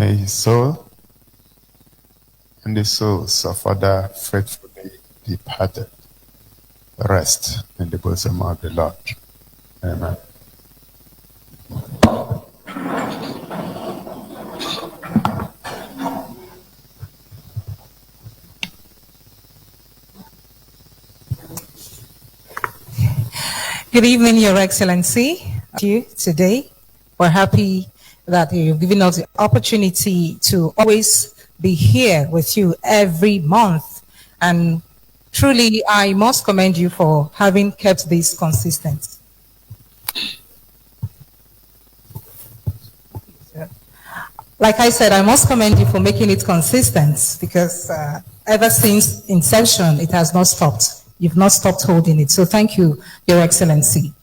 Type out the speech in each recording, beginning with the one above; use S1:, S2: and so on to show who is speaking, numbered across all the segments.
S1: May his soul and the souls of other faithfully departed rest in the bosom of the Lord. Amen.
S2: Good evening, Your Excellency. Today, we're happy that you've given us the opportunity to always be here with you every month. And truly, I must commend you for having kept this consistent. Like I said, I must commend you for making it consistent because ever since inception, it has not stopped. You've not stopped holding it. So thank you, Your Excellency.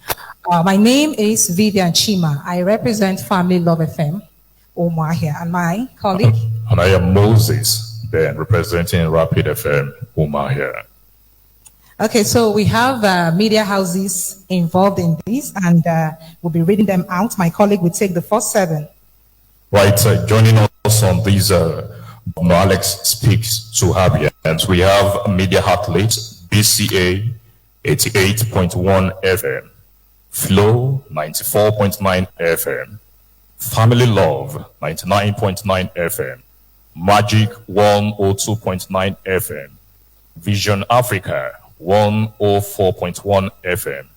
S2: My name is Vivian Chima. I represent Family Love FM, Omar here, and my colleague.
S3: And I am Moses, then representing Rapid FM, Omar here.
S2: Okay, so we have media houses involved in this, and we'll be reading them out. My colleague will take the first 7.
S3: Right, joining us on these, Alex speaks to Abians. We have media outlets, BCA 88.1 FM, Flow 94.9 FM, Family Love 99.9 FM, Magic 102.9 FM, Vision Africa 104.1 FM,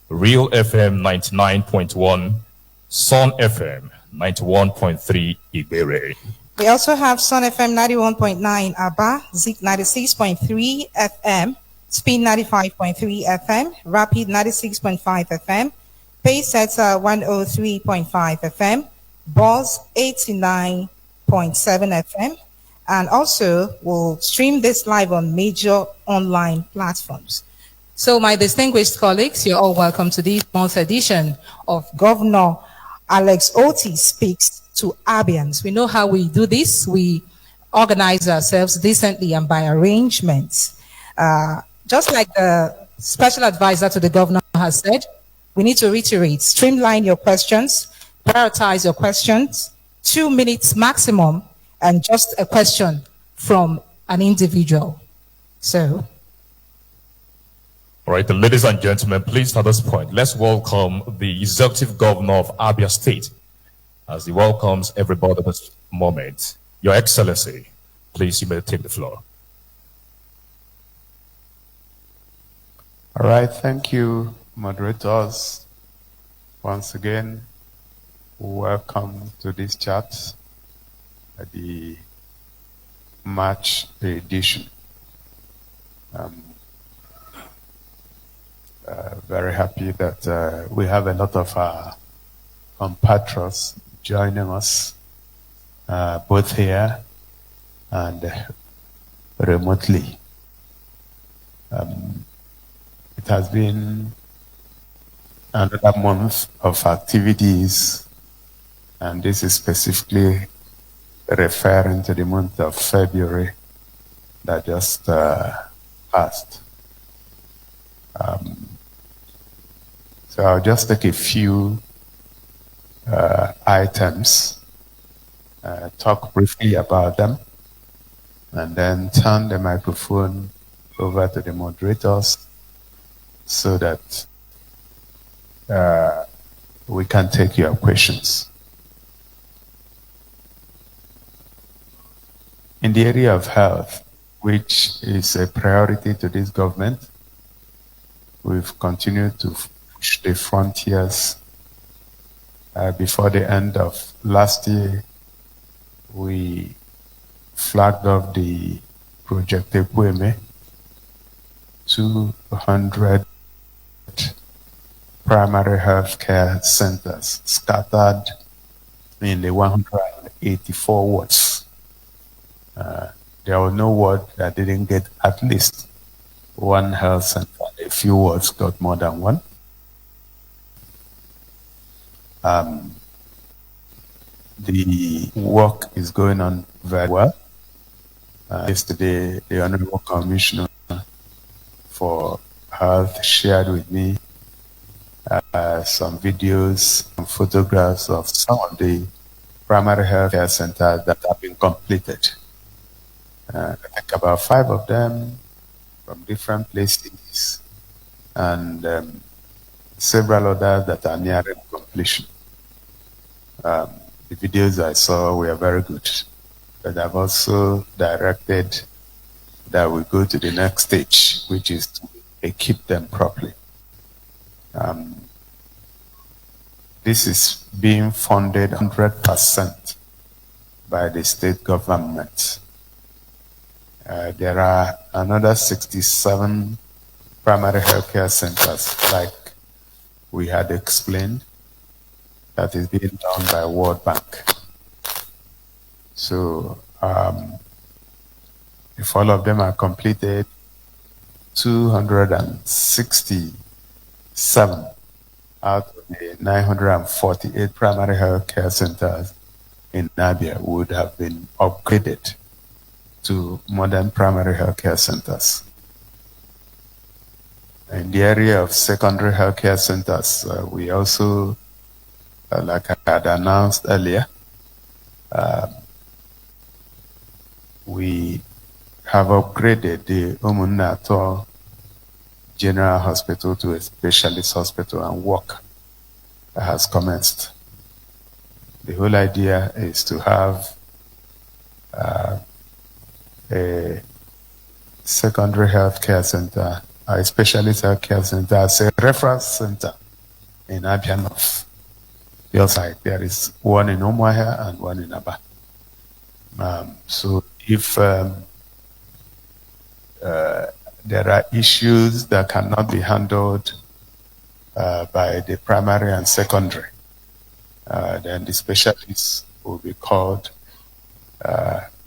S3: Real FM 99.1, Sun FM 91.3 Ibere.
S2: We also have Sun FM 91.9 Abba, Zik 96.3 FM, Spin 95.3 FM, Rapid 96.5 FM, Pacesetter 103.5 FM, Buzz 89.7 FM, and also we'll stream this live on major online platforms. So my distinguished colleagues, you're all welcome to this month's edition of Governor Alex Otti Speaks to Abians. We know how we do this. We organize ourselves decently and by arrangements. Just like the special advisor to the governor has said, we need to reiterate, streamline your questions, prioritize your questions, 2 minutes maximum, and just a question from an individual. So.
S3: All right, ladies and gentlemen, please at this point, let's welcome the Executive Governor of Abia State as he welcomes everybody at this moment. Your Excellency, please, you may take the floor.
S1: All right, thank you, moderators. Once again, welcome to this chat at the March edition. Very happy that we have a lot of our compatriots joining us, both here and remotely. It has been another month of activities, and this is specifically referring to the month of February that just passed. So I'll just take a few items, talk briefly about them, and then turn the microphone over to the moderators so that we can take your questions. In the area of health, which is a priority to this government, we've continued to push the frontiers. Before the end of last year, we flagged off the Project Ekweme, 200 primary health care centers scattered in the 184 wards. There was no ward that didn't get at least one health center. A few wards got more than one. The work is going on very well. Yesterday, the Honorable Commissioner for Health shared with me some videos and photographs of some of the primary health care centers that have been completed. I think about 5 of them from different places, and several others that are nearing completion. The videos I saw were very good, but I've also directed that we go to the next stage, which is to equip them properly. This is being funded 100% by the state government. There are another 67 primary healthcare centers, like we had explained, that is being done by World Bank. So if all of them are completed, 267 out of the 948 primary health care centers in Abia would have been upgraded to modern primary health care centers. In the area of secondary health care centers, we also, like I had announced earlier, we have upgraded the Umunnato General Hospital to a specialist hospital, and work has commenced. The whole idea is to have a secondary health care center, a specialist health care center, as a reference center in Abia North. The other side, there is one in Umuahia and one in Aba. So if there are issues that cannot be handled by the primary and secondary, then the specialists will be called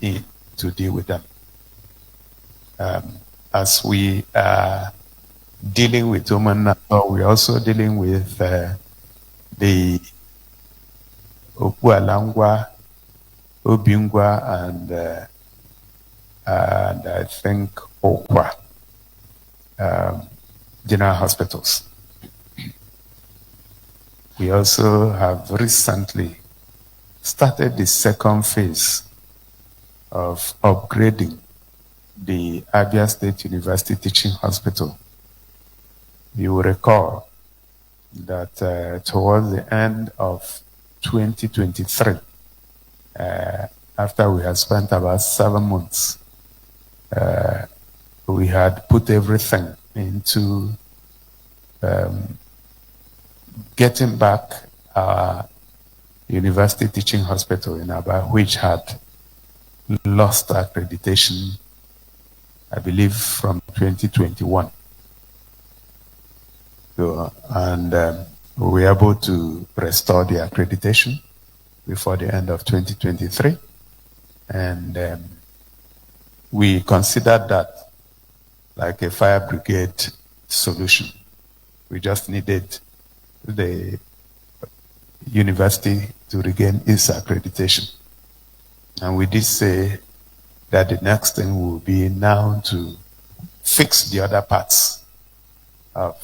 S1: in to deal with them. As we are dealing with women, we're also dealing with the Opualangwa, Obingwa, and I think Okwa general hospitals. We also have recently started the second phase of upgrading the Abia State University Teaching Hospital. You will recall that towards the end of 2023, after we had spent about 7 months, we had put everything into getting back our university teaching hospital in Abia, which had lost accreditation, I believe, from 2021. So, and we were able to restore the accreditation before the end of 2023. And we considered that like a fire brigade solution. We just needed the university to regain its accreditation. And we did say that the next thing will be now to fix the other parts of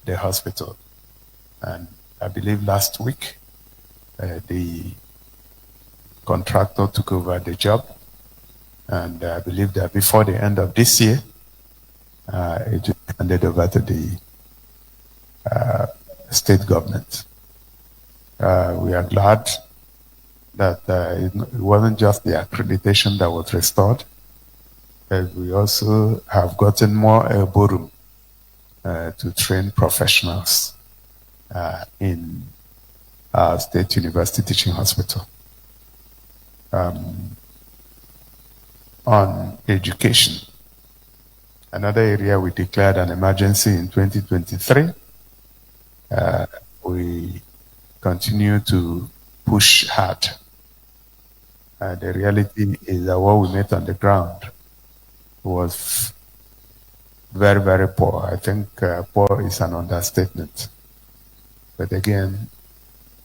S1: the hospital. And I believe last week, the contractor took over the job. And I believe that before the end of this year, it will be handed over to the state government. We are glad that it wasn't just the accreditation that was restored, but we also have gotten more elbow room to train professionals in our State University Teaching Hospital. On education, another area we declared an emergency in 2023. We continue to push hard. The reality is that what we met on the ground was very, very poor. I think poor is an understatement. But again,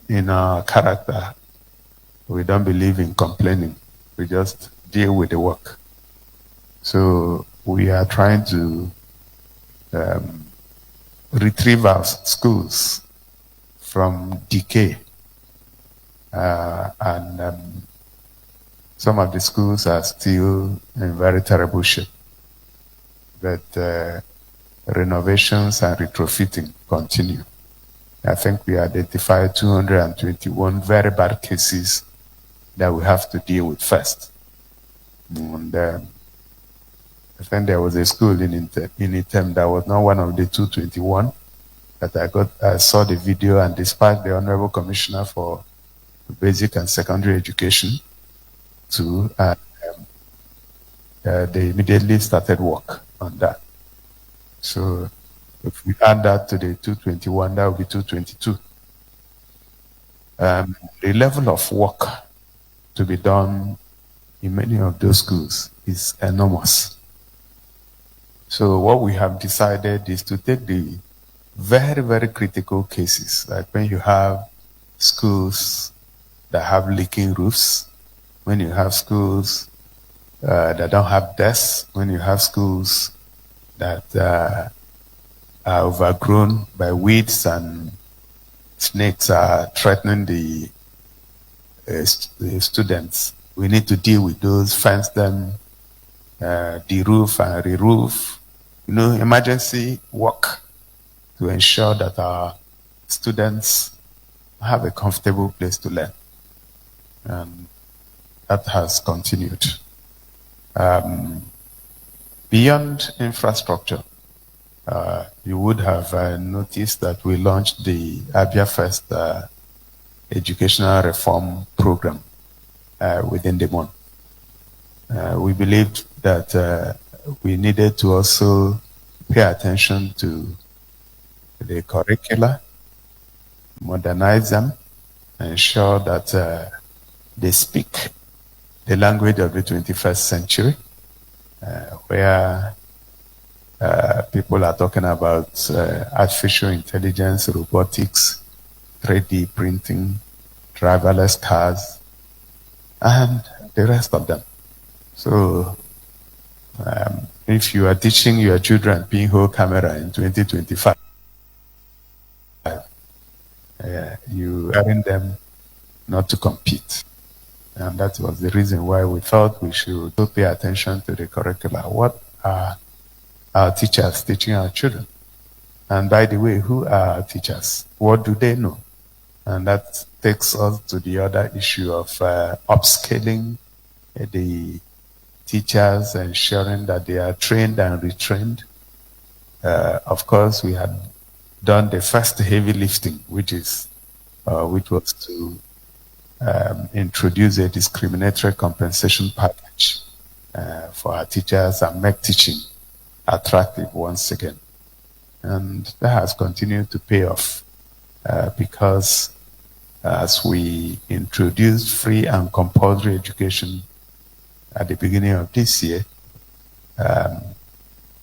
S1: in our character, we don't believe in complaining. We just deal with the work. So we are trying to retrieve our schools from decay. and some of the schools are still in very terrible shape. But renovations and retrofitting continue. I think we identified 221 very bad cases that we have to deal with first. And I think there was a school in Item that was not one of the 221 that I saw the video, and despite the Honorable Commissioner for Basic and Secondary Education too, they immediately started work on that. So if we add that to the 221, that would be 222. The level of work to be done in many of those schools is enormous. So what we have decided is to take the very, very critical cases, like when you have schools that have leaking roofs, when you have schools that don't have desks, when you have schools that are overgrown by weeds and snakes are threatening the students. We need to deal with those, fence them, de-roof and re-roof, emergency work to ensure that our students have a comfortable place to learn. And that has continued. Beyond infrastructure, you would have noticed that we launched the Abia First educational reform program within the month. We believed that we needed to also pay attention to the curricula, modernize them, ensure that they speak the language of the 21st century, where people are talking about artificial intelligence, robotics, 3D printing, driverless cars, and the rest of them. So if you are teaching your children pinhole camera in 2025, you are in them not to compete. And that was the reason why we thought we should pay attention to the curricula. What are our teachers teaching our children? And by the way, who are our teachers? What do they know? And that takes us to the other issue of upscaling the teachers, ensuring that they are trained and retrained. Of course, we had done the first heavy lifting, which was to introduce a discriminatory compensation package for our teachers and make teaching attractive once again. And that has continued to pay off because as we introduced free and compulsory education at the beginning of this year,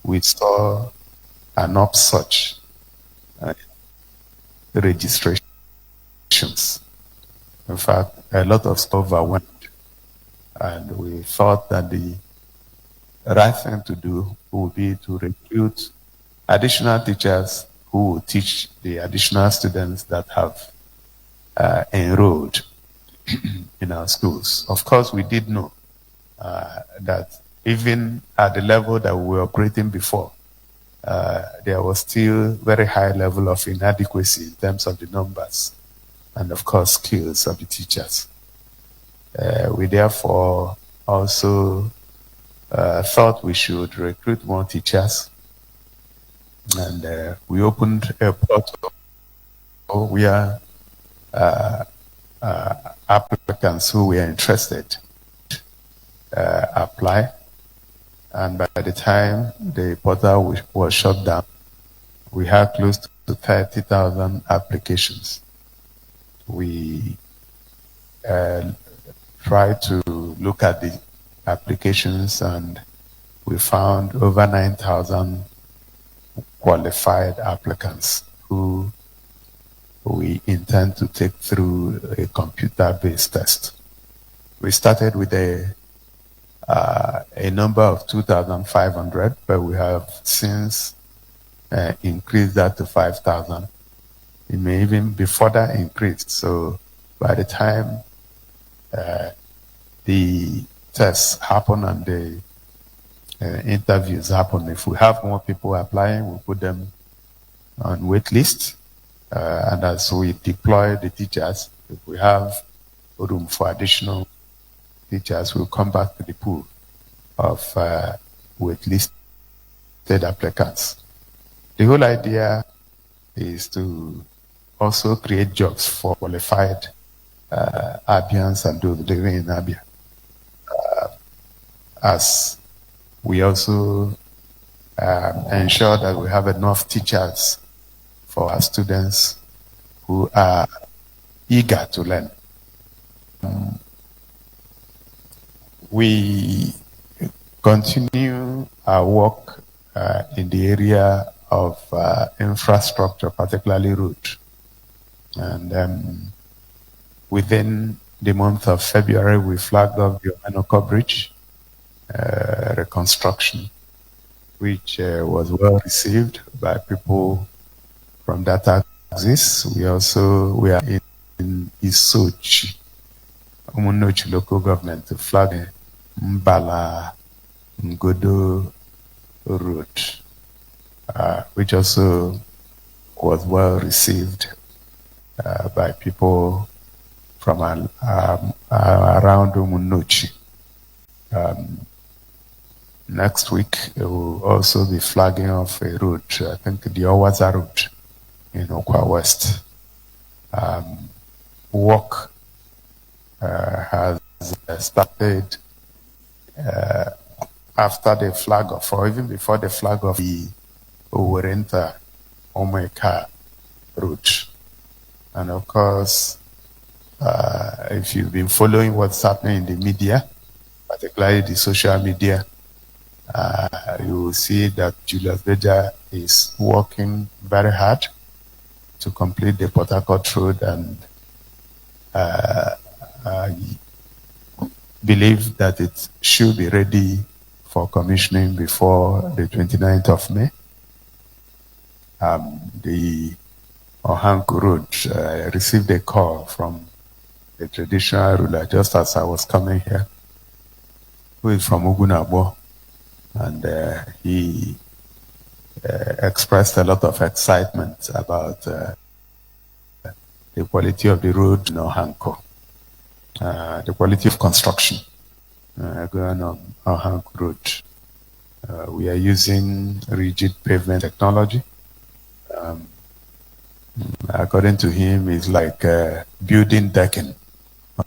S1: we saw an upsurge registrations. In fact, a lot of stuff went, and we thought that the right thing to do would be to recruit additional teachers who will teach the additional students that have enrolled in our schools. Of course, we did know that even at the level that we were operating before, there was still very high level of inadequacy in terms of the numbers and, of course, skills of the teachers. We therefore also thought we should recruit more teachers, and we opened a portal where applicants who were interested apply, and by the time the portal was shut down, we had close to 30,000 applications. We tried to look at the applications, and we found over 9,000 qualified applicants who we intend to take through a computer-based test. We started with a number of 2,500, but we have since increased that to 5,000. It may even be further increased. So by the time the tests happen and the interviews happen, if we have more people applying, we'll put them on wait list. And as we deploy the teachers, if we have room for additional teachers, we'll come back to the pool of waitlisted applicants. The whole idea is to also create jobs for qualified Abians and those living in Abia. As we also ensure that we have enough teachers for our students who are eager to learn. We continue our work in the area of infrastructure, particularly road. And within the month of February, we flagged off the Omenoko Bridge reconstruction, which was well received by people from that axis. We are in Isochi, Umunochi local government, to flag Mbala Ngodo road, which also was well received by people from around Umunochi. Next week, we will also be flagging off a road, I think the Owaza road in Okwa West. Work has started after the flag off, or even before the flag off, the Owerenta Omeka route. And of course, if you've been following what's happening in the media, particularly the social media, you will see that Julius Beja is working very hard to complete the Porthcourt road, and I believe that it should be ready for commissioning before the 29th of May. The Ohanku road, received a call from the traditional ruler just as I was coming here, who is from Ugunabo, and he expressed a lot of excitement about the quality of the road in Ohanku, the quality of construction going on Ohanku road. We are using rigid pavement technology. According to him, it's like building decking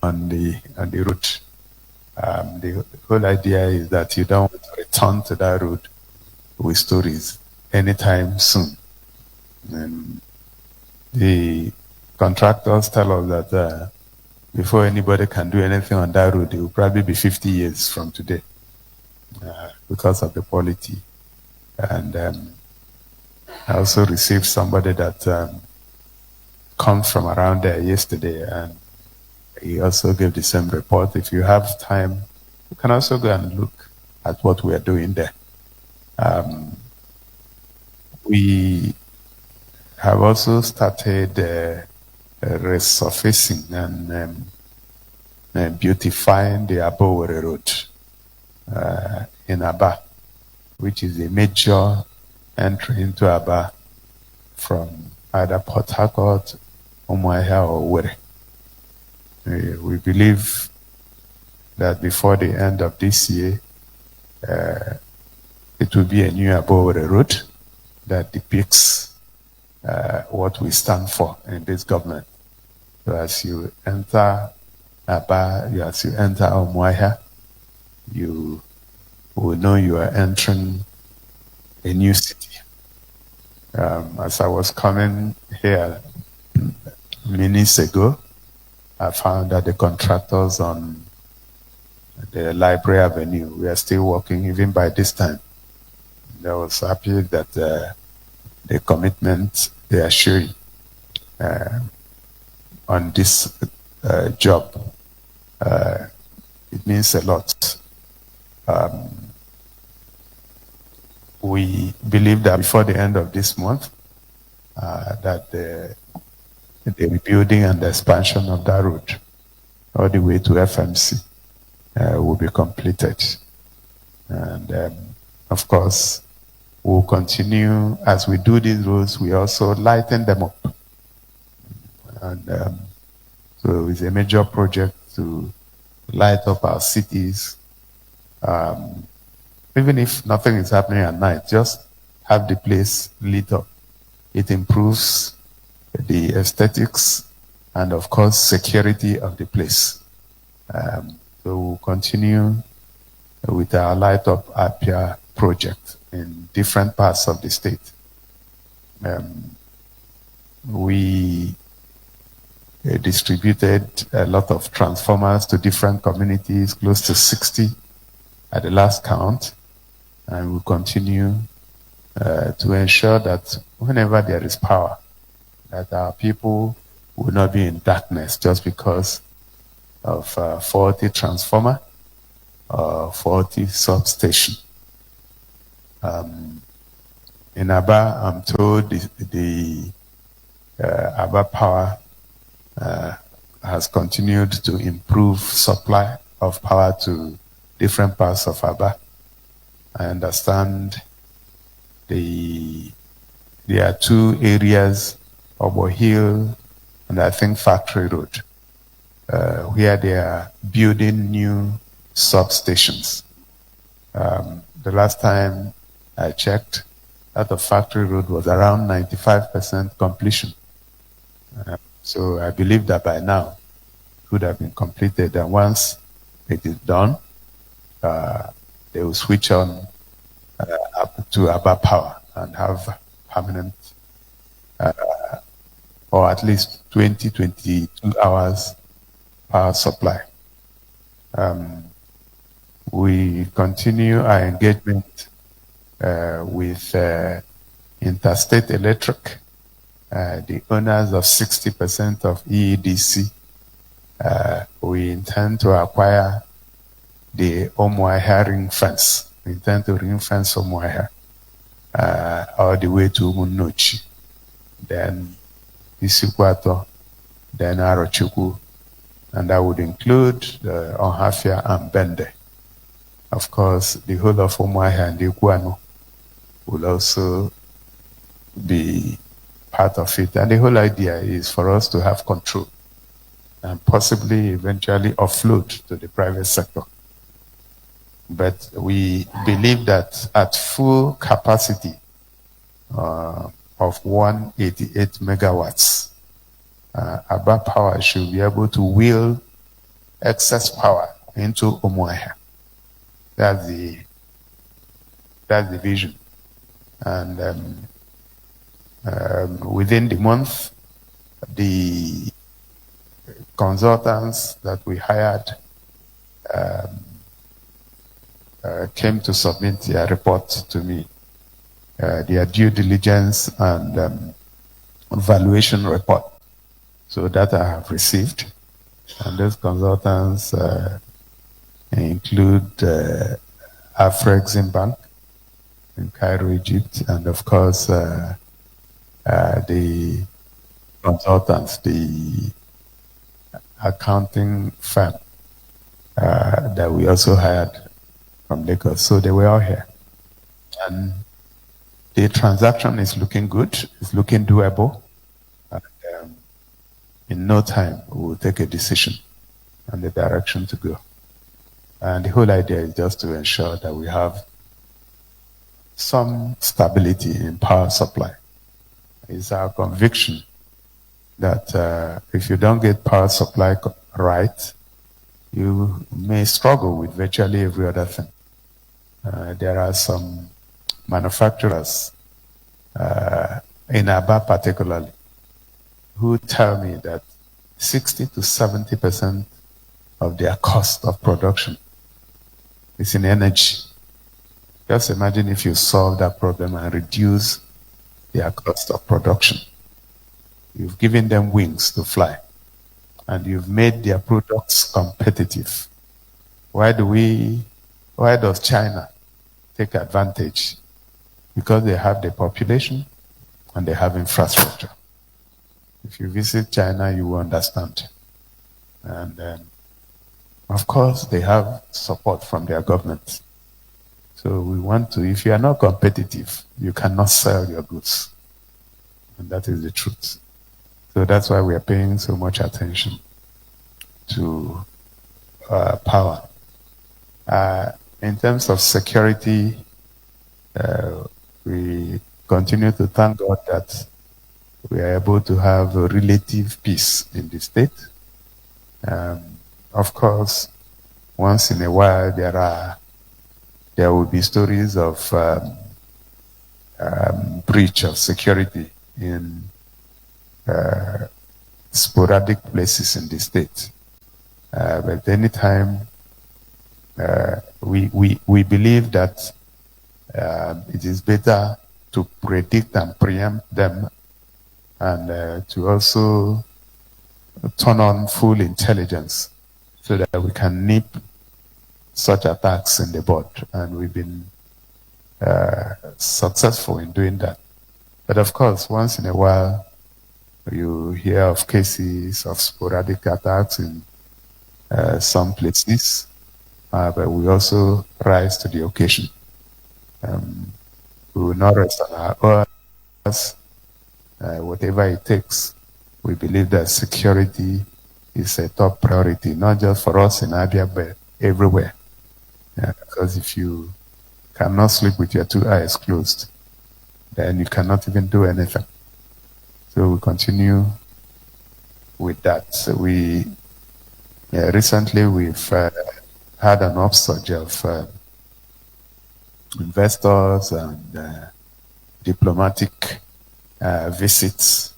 S1: on the road. The whole idea is that you don't want to return to that road with stories anytime soon. And the contractors tell us that before anybody can do anything on that road, it will probably be 50 years from today because of the quality. And I also received somebody that comes from around there yesterday, and he also gave the same report. If you have time, you can also go and look at what we are doing there. We have also started resurfacing and beautifying the Abowere road in Aba, which is a major entry into Aba from either Porthcourt, Umuahia, or Owerri. We believe that before the end of this year, it will be a new Abowere road that depicts what we stand for in this government. So as you enter Aba, as you enter Umuahia, you will know you are entering a new city. As I was coming here minutes ago, I found that the contractors on the Library Avenue, we are still working even by this time. I was happy that the commitment they are showing on this job, it means a lot. We believe that before the end of this month, that the the rebuilding and the expansion of that road all the way to FMC will be completed. And of course, we'll continue as we do these roads, we also lighten them up. And so it's a major project to light up our cities. Even if nothing is happening at night, just have the place lit up. It improves the aesthetics and, of course, security of the place. So we'll continue with our Light Up Abia project in different parts of the state. We distributed a lot of transformers to different communities, close to 60 at the last count, and we'll continue to ensure that whenever there is power, that our people will not be in darkness just because of faulty transformer or faulty substation. In Aba, I'm told the Aba Power has continued to improve supply of power to different parts of Aba. I understand there are two areas, Obo Hill and I think Factory Road, where they are building new substations. The last time I checked, that of Factory Road was around 95% completion. So I believe that by now it would have been completed. And once it is done, they will switch on up to Aba Power and have permanent or at least 22 hours power supply. We continue our engagement with Interstate Electric, the owners of 60% of EEDC. We intend to acquire the Omuahia ring fence. We intend to ring fence Omuahia all the way to Umunochi, then Isikwato, then Arochukwu, and that would include Onhafia and Bende. Of course, the whole of Omuahia and Iguano will also be part of it. And the whole idea is for us to have control and possibly eventually offload to the private sector. But we believe that at full capacity of 188 megawatts, Aba Power should be able to wheel excess power into Omuahia. That's the vision. And within the month, the consultants that we hired came to submit their report to me, their due diligence and valuation report. So that I have received. And those consultants include Afrexim Bank in Cairo, Egypt, and of course the consultants, the accounting firm that we also hired from Lagos. So they were all here. And the transaction is looking good, it's looking doable. And, in no time, we will take a decision on the direction to go. And the whole idea is just to ensure that we have some stability in power supply. It's our conviction that if you don't get power supply right, you may struggle with virtually every other thing. There are some manufacturers, in Aba particularly, who tell me that 60 to 70% of their cost of production is in energy. Just imagine if you solve that problem and reduce their cost of production. You've given them wings to fly, and you've made their products competitive. Why does China take advantage? Because they have the population and they have infrastructure. If you visit China, you will understand. And of course, they have support from their government. So we want to, if you are not competitive, you cannot sell your goods. And that is the truth. So that's why we are paying so much attention to power. In terms of security, we continue to thank God that we are able to have a relative peace in the state. Of course, once in a while there will be stories of breach of security in sporadic places in the state. But anytime we believe that it is better to predict and preempt them, and to also turn on full intelligence so that we can nip such attacks in the bud. And we've been successful in doing that. But of course, once in a while, you hear of cases of sporadic attacks in some places, but we also rise to the occasion. We will not rest on our oars. Whatever it takes, we believe that security is a top priority, not just for us in Abia, but everywhere. Because if you cannot sleep with your two eyes closed, then you cannot even do anything. So we continue with that. So recently we've had an upsurge of investors and diplomatic visits.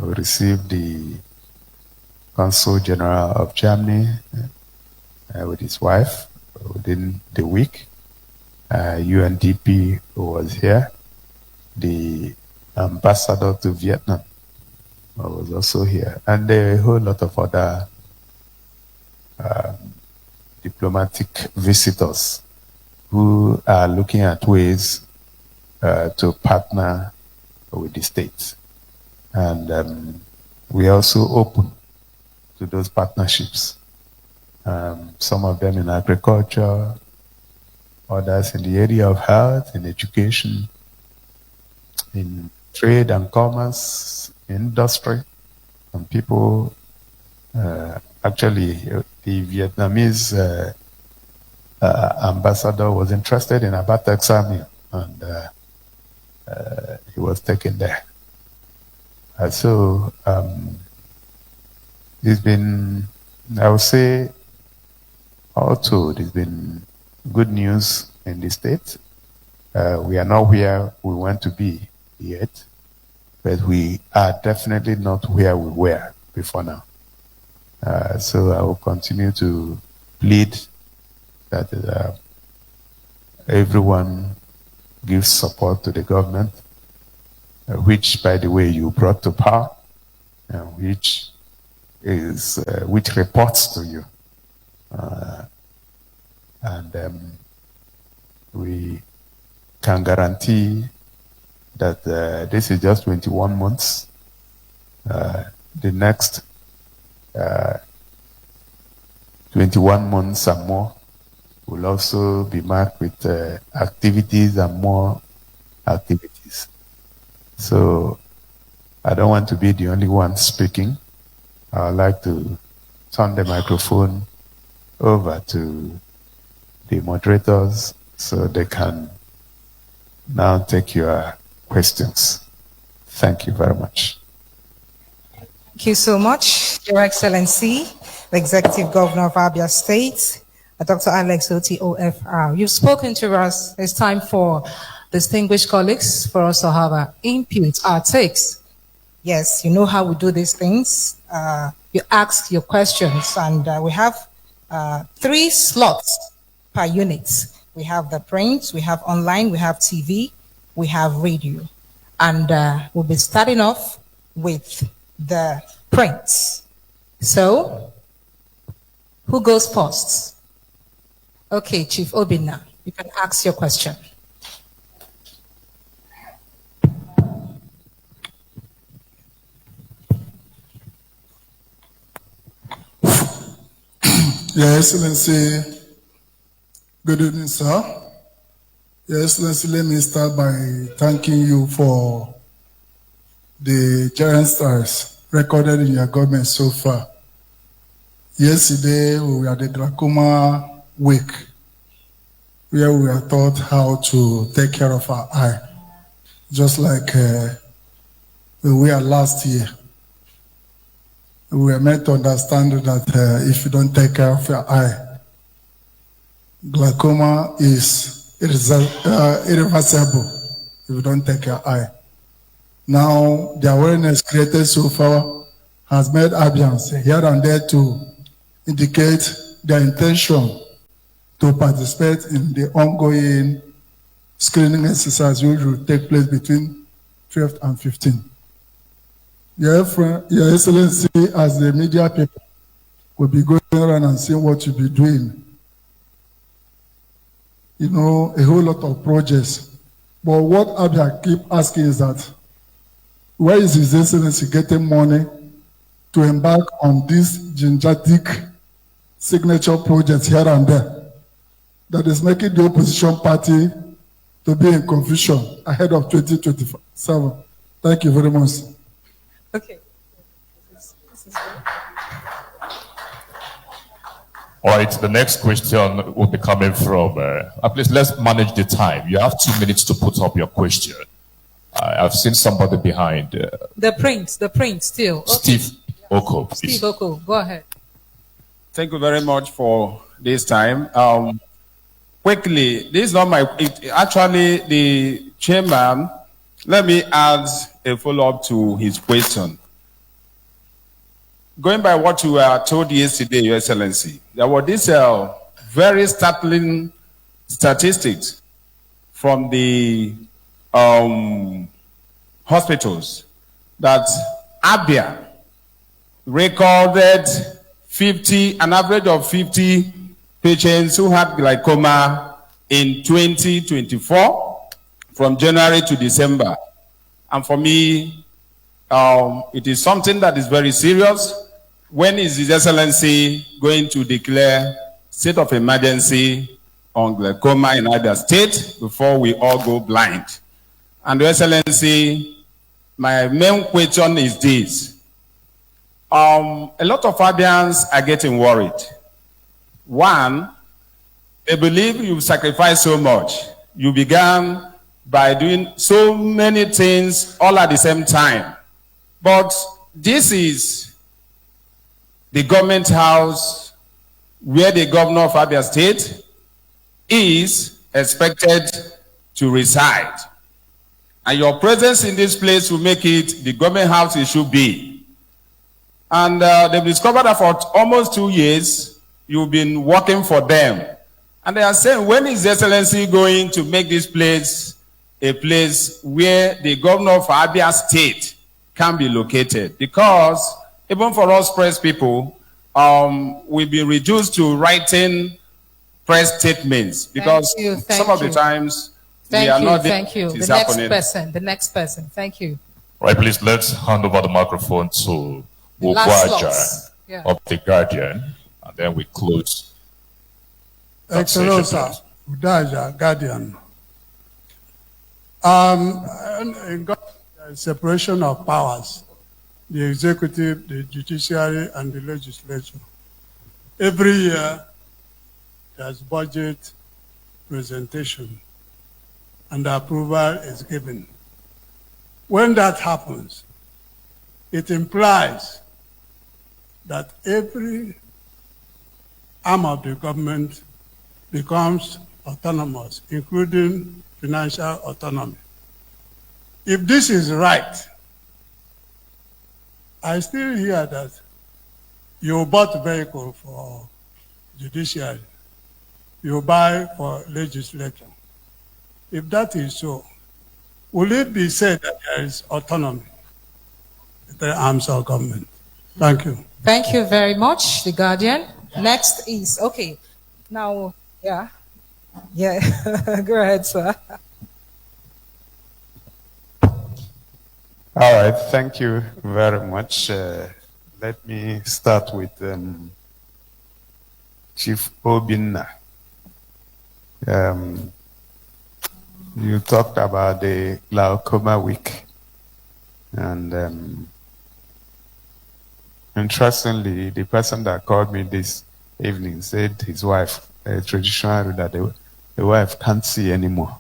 S1: We received the Consul General of Germany with his wife within the week. UNDP was here. The ambassador to Vietnam was also here. And a whole lot of other diplomatic visitors who are looking at ways to partner with the state. And we are also open to those partnerships. Some of them in agriculture, others in the area of health, in education, in trade and commerce, industry. And people, actually, the Vietnamese ambassador was interested in Abba Texamia, and he was taken there. So it's been, I would say, all told, it's been good news in the state. We are not where we want to be yet, but we are definitely not where we were before now. So I will continue to plead that everyone gives support to the government, which, by the way, you brought to power, which reports to you. And we can guarantee that this is just 21 months. The next 21 months and more will also be marked with activities and more activities. So I don't want to be the only one speaking. I would like to turn the microphone over to the moderators so they can now take your questions. Thank you very much.
S2: Thank you so much, Your Excellency, the Executive Governor of Abia State, Dr. Alex Otti, OFR. You've spoken to us. It's time for distinguished colleagues for us to have our input, our takes. Yes, you know how we do these things. You ask your questions, and we have 3 slots per unit. We have the print, we have online, we have TV, we have radio. And we'll be starting off with the print. So, who goes first? Okay, Chief Obinna, you can ask your question.
S4: Your Excellency, good evening, sir. Your Excellency, let me start by thanking you for the giant strides recorded in your government so far. Yesterday, we were at the glaucoma week, where we were taught how to take care of our eye, just like we were last year. We were meant to understand that if you don't take care of your eye, glaucoma is irreversible if you don't take your eye. Now, the awareness created so far has made Abians here and there to indicate their intention to participate in the ongoing screening exercise which will take place between 12th and 15th. Your Excellency, as the media people, will be going around and seeing what you'll be doing. You know, a whole lot of projects. But what Abia keep asking is that, where is His Excellency getting money to embark on these gingertic signature projects here and there that is making the opposition party to be in confusion ahead of 2027? Thank you very much.
S2: Okay. This is good.
S3: All right, the next question will be coming from, please let's manage the time. You have 2 minutes to put up your question. I've seen somebody behind.
S2: The prince still. Okay.
S3: Steve Oko, please.
S2: Steve Oko, go ahead.
S5: Thank you very much for this time. Quickly, this is not actually the chairman. Let me add a follow-up to his question. Going by what you were told yesterday, Your Excellency, there were these very startling statistics from the hospitals that Abia recorded an average of 50 patients who had glaucoma in 2024 from January to December. And for me, it is something that is very serious. When is His Excellency going to declare state of emergency on glaucoma in Abia State before we all go blind? And Your Excellency, my main question is this. A lot of Abians are getting worried. One, they believe you've sacrificed so much. You began by doing so many things all at the same time. But this is the government house where the governor of Abia State is expected to reside. And your presence in this place will make it the government house it should be. And they've discovered that for almost 2 years, you've been working for them. And they are saying, when is the Excellency going to make this place a place where the governor of Abia State can be located? Because even for us press people, we've been reduced to writing press statements because some of the times we are not.
S2: Thank you. The next person. Thank you.
S3: Right, please let's hand over the microphone to Ugwaja of The Guardian, and then we close.
S4: Excellent, sir. Udaja, Guardian. In God, there is separation of powers. The executive, the judiciary, and the legislature. Every year, there's budget presentation, and approval is given. When that happens, it implies that every arm of the government becomes autonomous, including financial autonomy. If this is right, I still hear that you bought a vehicle for judiciary, you buy for legislature. If that is so, will it be said that there is autonomy in the arms of government? Thank you.
S2: Thank you very much, The Guardian. Next is, okay, now, yeah, go ahead, sir.
S1: All right, thank you very much. Let me start with Chief Obinna, you talked about the glaucoma week. And interestingly, the person that called me this evening said his wife, a traditional ruler, the wife can't see anymore.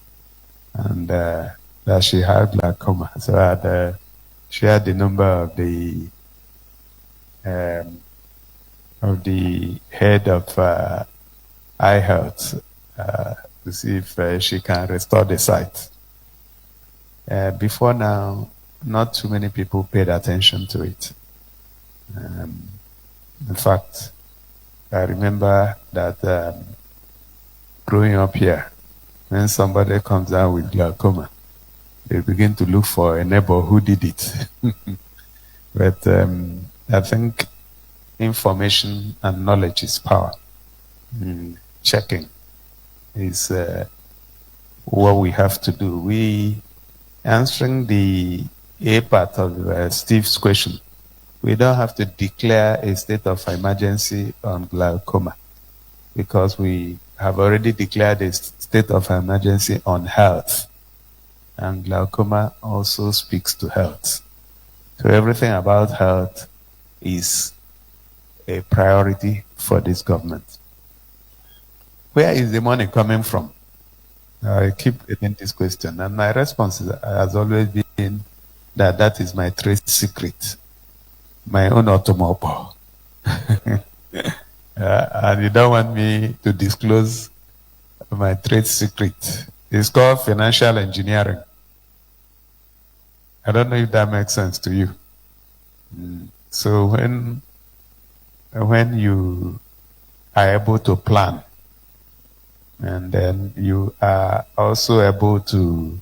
S1: And that she had glaucoma. So I had shared the number of the head of eye health to see if she can restore the sight. Before now, not too many people paid attention to it. In fact, I remember that growing up here, when somebody comes out with glaucoma, they begin to look for a neighbor who did it. But I think information and knowledge is power. Checking is what we have to do. Answering the A part of Steve's question, we don't have to declare a state of emergency on glaucoma because we have already declared a state of emergency on health. And glaucoma also speaks to health. So everything about health is a priority for this government. Where is the money coming from? I keep getting this question, and my response has always been that is my trade secret, my own automobile. And you don't want me to disclose my trade secret. It's called financial engineering. I don't know if that makes sense to you. So when you are able to plan, and then you are also able to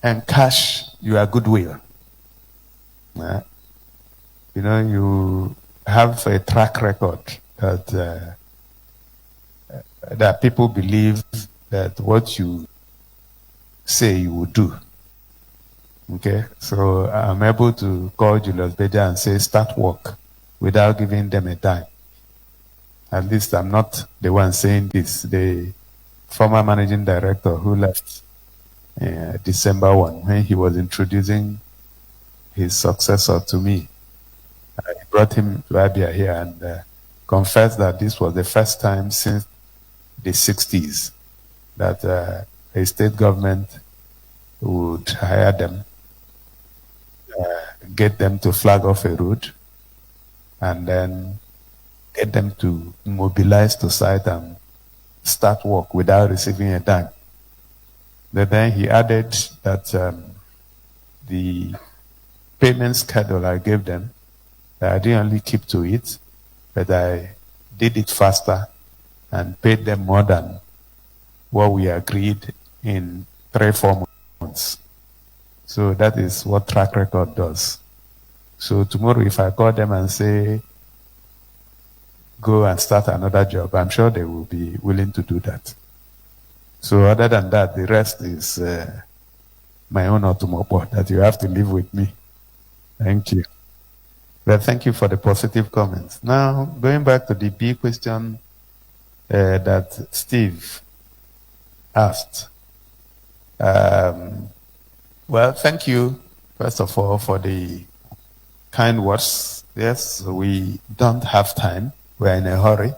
S1: encash your goodwill. You have a track record that people believe that what you say you will do. Okay, so I'm able to call Julius Beja and say, start work, without giving them a dime. At least I'm not the one saying this. The former managing director who left December 1, when he was introducing his successor to me, I brought him to Abia here and confessed that this was the first time since the 60s that a state government would hire them, get them to flag off a road, and then get them to mobilize to site and start work without receiving a dime. But then he added that the payment schedule I gave them, that I didn't only keep to it, but I did it faster and paid them more than what we agreed in 3-4 months. So that is what track record does. So tomorrow if I call them and say, go and start another job, I'm sure they will be willing to do that. So other than that, the rest is my own automobile that you have to live with me. Thank you. Well, thank you for the positive comments. Now, going back to the B question that Steve asked. Well, thank you, first of all, for the kind words. Yes, we don't have time. We're in a hurry.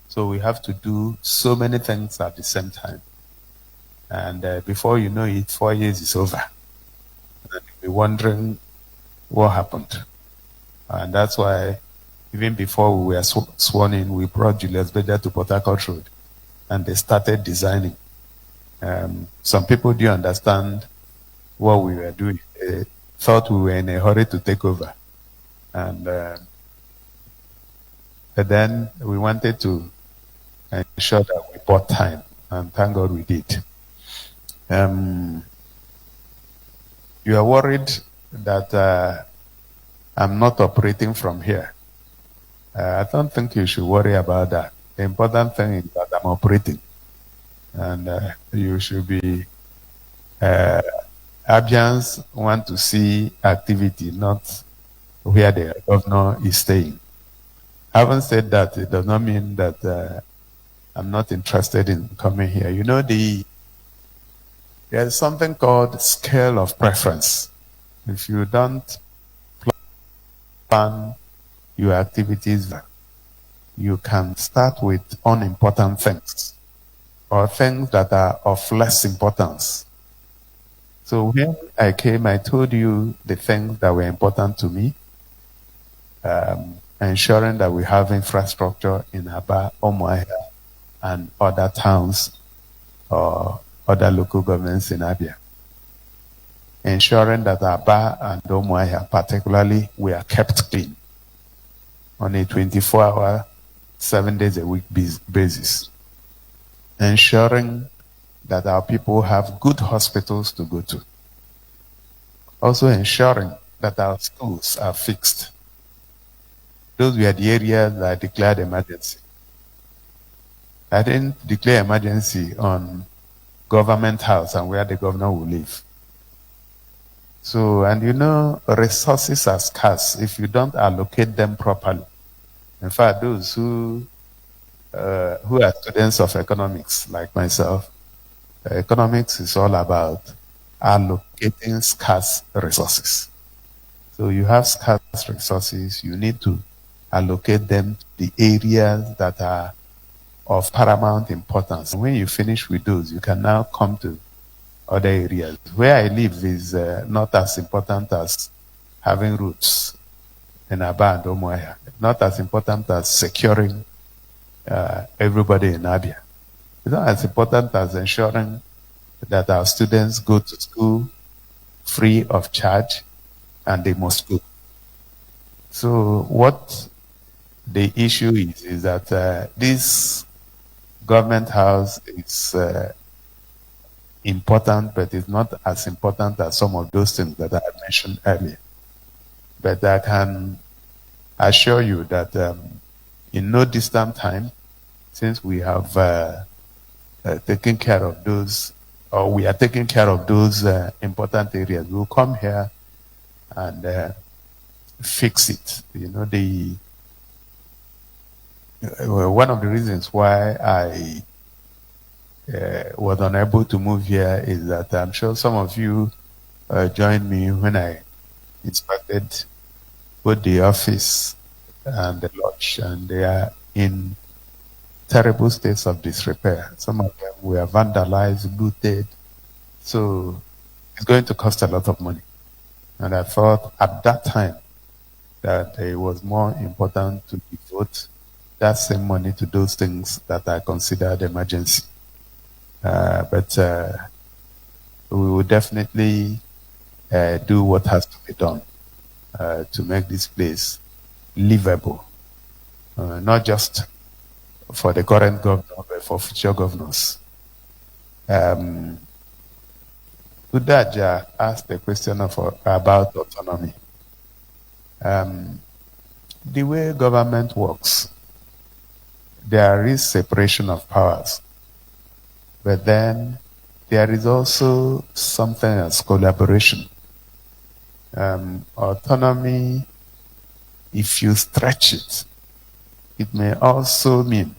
S1: So we have to do so many things at the same time. And before you know it, 4 years is over. And you'll be wondering what happened. And that's why, even before we were sworn in, we brought Julius Beja to Porthcourt Road. And they started designing. Some people didn't understand what we were doing. They thought we were in a hurry to take over. And but then we wanted to ensure that we bought time. And thank God we did. You are worried that I'm not operating from here. I don't think you should worry about that. The important thing is that I'm operating. And you should be Abians want to see activity, not where the governor is staying. Having said that, it does not mean that I'm not interested in coming here. You know, there's something called scale of preference. If you don't plan your activities, you can start with unimportant things or things that are of less importance. So when I came, I told you the things that were important to me, ensuring that we have infrastructure in Aba, Umuahia, and other towns or other local governments in Abia. Ensuring that Aba and Umuahia particularly were kept clean on a 24-hour, 7 days a week basis. Ensuring that our people have good hospitals to go to. Also ensuring that our schools are fixed. Those were the areas that I declared emergency. I didn't declare emergency on government house and where the governor will live. So, and you know, resources are scarce if you don't allocate them properly. In fact, those who are students of economics, like myself, economics is all about allocating scarce resources. So you have scarce resources, you need to allocate them to the areas that are of paramount importance. And when you finish with those, you can now come to other areas. Where I live is not as important as having roots in Aba and Umuahia. Not as important as securing everybody in Abia. It's not as important as ensuring that our students go to school free of charge and they must go. So what the issue is that this government house is important, but it's not as important as some of those things that I mentioned earlier. But I can assure you that in no distant time, since we have taken care of those, or we are taking care of those important areas, we'll come here and fix it. You know, one of the reasons why I was unable to move here is that I'm sure some of you joined me when I inspected both the office and the lodge, and they are in terrible states of disrepair. Some of them were vandalized, looted, so it's going to cost a lot of money. And I thought at that time that it was more important to devote that same money to those things that I considered emergency. But we will definitely do what has to be done to make this place livable, not just for the current governor, but for future governors. Udaja asked the question about autonomy. The way government works, there is separation of powers, but then there is also something as collaboration. Autonomy, if you stretch it, it may also mean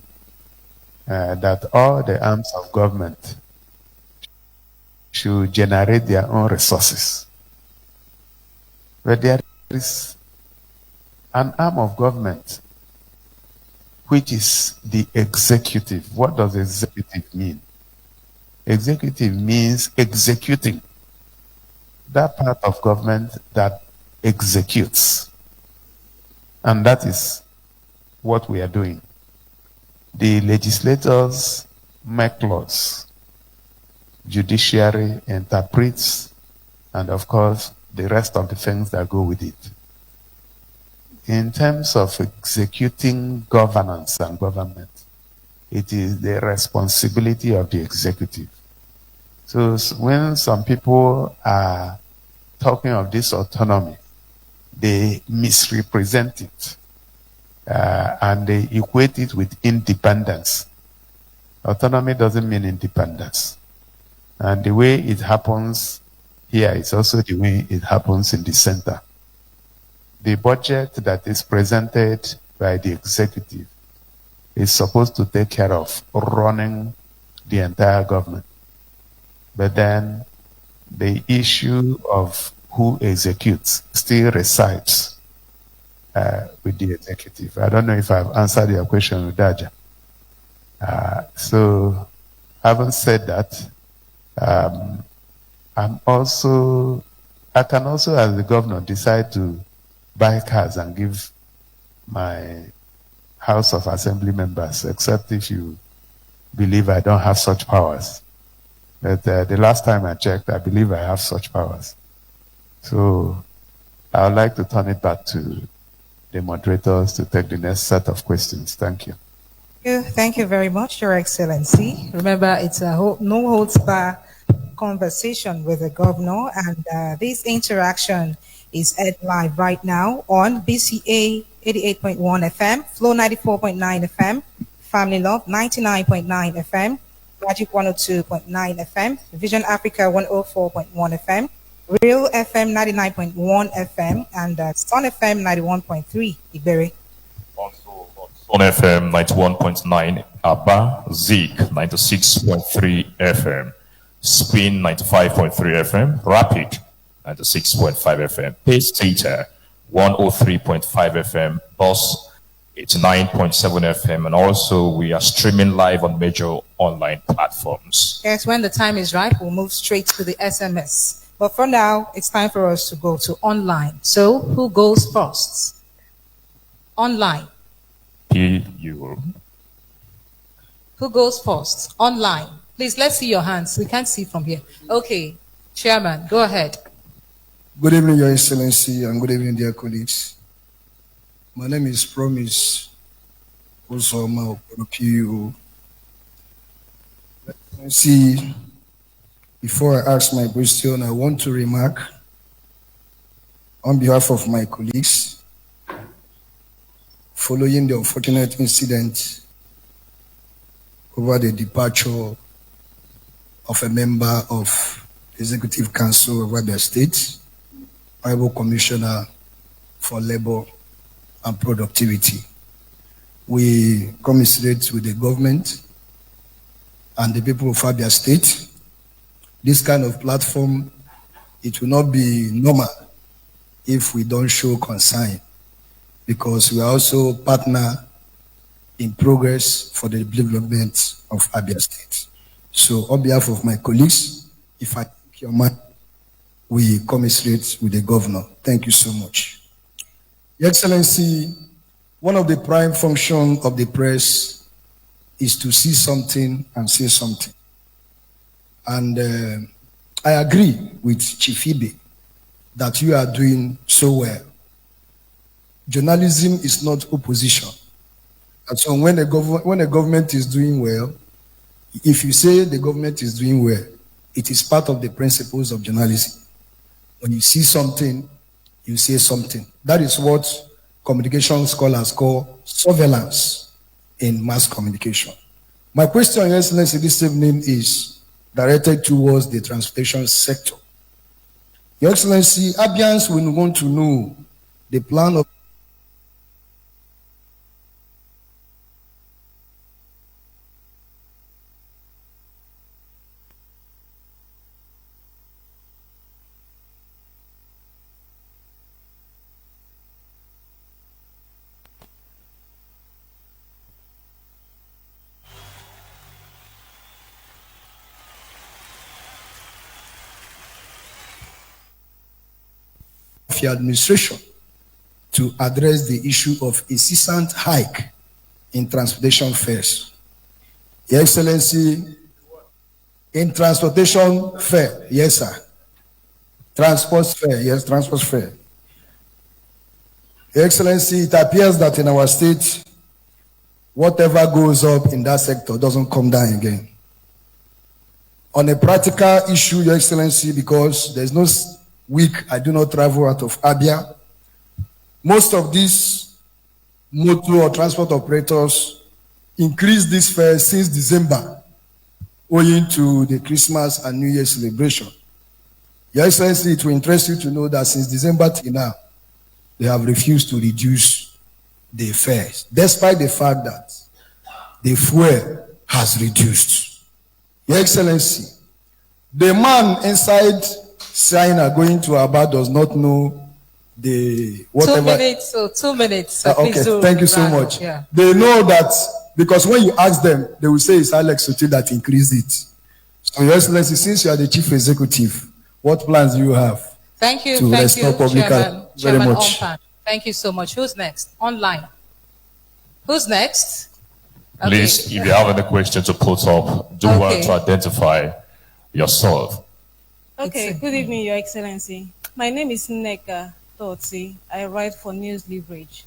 S1: that all the arms of government should generate their own resources. But there is an arm of government which is the executive. What does executive mean? Executive means executing. That part of government that executes. And that is what we are doing. The legislators make laws. Judiciary interprets, and of course, the rest of the things that go with it. In terms of executing governance and government, it is the responsibility of the executive. So when some people are talking of this autonomy, they misrepresent it and they equate it with independence. Autonomy doesn't mean independence. And the way it happens here is also the way it happens in the center. The budget that is presented by the executive is supposed to take care of running the entire government. But then the issue of who executes still resides with the executive. I don't know if I've answered your question, Udaja. So, having said that, I can also, as the governor, decide to buy cars and give my House of Assembly members, except if you believe I don't have such powers. But the last time I checked, I believe I have such powers. So I would like to turn it back to the moderators to take the next set of questions. Thank you.
S2: Thank you very much, Your Excellency. Remember, it's a no holds bar conversation with the governor, and this interaction is aired live right now on BCA 88.1 FM, Flow 94.9 FM, Family Love 99.9 FM, Magic 102.9 FM, Vision Africa 104.1 FM, Real FM 99.1 FM, and Sun FM 91.3, Iberi.
S3: Also on Sun FM 91.9, Abba, Zik 96.3 FM, Spin 95.3 FM, Rapid 96.5 FM, Pace Theta 103.5 FM, Boss 89.7 FM, and also we are streaming live on major online platforms.
S2: Yes, when the time is right, we'll move straight to the SMS. But for now, it's time for us to go to online. So, who goes first? Online.
S3: PU.
S2: Who goes first? Online. Please, let's see your hands. We can't see from here. Okay, Chairman, go ahead.
S6: Good evening, Your Excellency, and good evening, dear colleagues. My name is Promise Osoma of PU. See, before I ask my question, I want to remark on behalf of my colleagues following the unfortunate incident over the departure of a member of the Executive Council of Abia State, Honorable Commissioner for Labor and Productivity. We commiserate with the government and the people of Abia State. This kind of platform, it will not be normal if we don't show concern, because we are also partner in progress for the development of Abia State. So on behalf of my colleagues, if I take your mind, we commiserate with the governor. Thank you so much. Your Excellency, one of the prime functions of the press is to see something and say something. And I agree with Chief Ibe that you are doing so well. Journalism is not opposition. And so when a government is doing well, if you say the government is doing well, it is part of the principles of journalism. When you see something, you say something. That is what communication scholars call surveillance in mass communication. My question, Your Excellency, this evening is directed towards the transportation sector. Your Excellency, Abians will want to know the plan of the administration to address the issue of incessant hike in transportation fares. Your Excellency, in transportation fare, yes, sir. Transport fare, yes, transport fare. Your Excellency, it appears that in our state, whatever goes up in that sector doesn't come down again. On a practical issue, Your Excellency, because there's no week I do not travel out of Abia, most of these motor or transport operators increased this fare since December, owing to the Christmas and New Year celebration. Your Excellency, it will interest you to know that since December till now, they have refused to reduce the fares, despite the fact that the fuel has reduced. Your Excellency, the man inside China going to Abia does not know the whatever.
S2: 2 minutes, so 2 minutes. So
S6: okay, thank you so much.
S2: Yeah.
S6: They know that because when you ask them, they will say it's Alex Otti that increased it. So, Your Excellency, since you are the chief executive, what plans do you have?
S2: Thank you,
S6: to
S2: thank
S6: restore
S2: you,
S6: public
S2: Chairman,
S6: very
S2: Chairman
S6: much.
S2: Ompan. Thank you so much. Who's next? Online. Who's next? Okay.
S3: Please, if you have any questions to put up, do want to identify yourself.
S7: Okay, good evening, Your Excellency. My name is Nneka Otti. I write for News Leverage.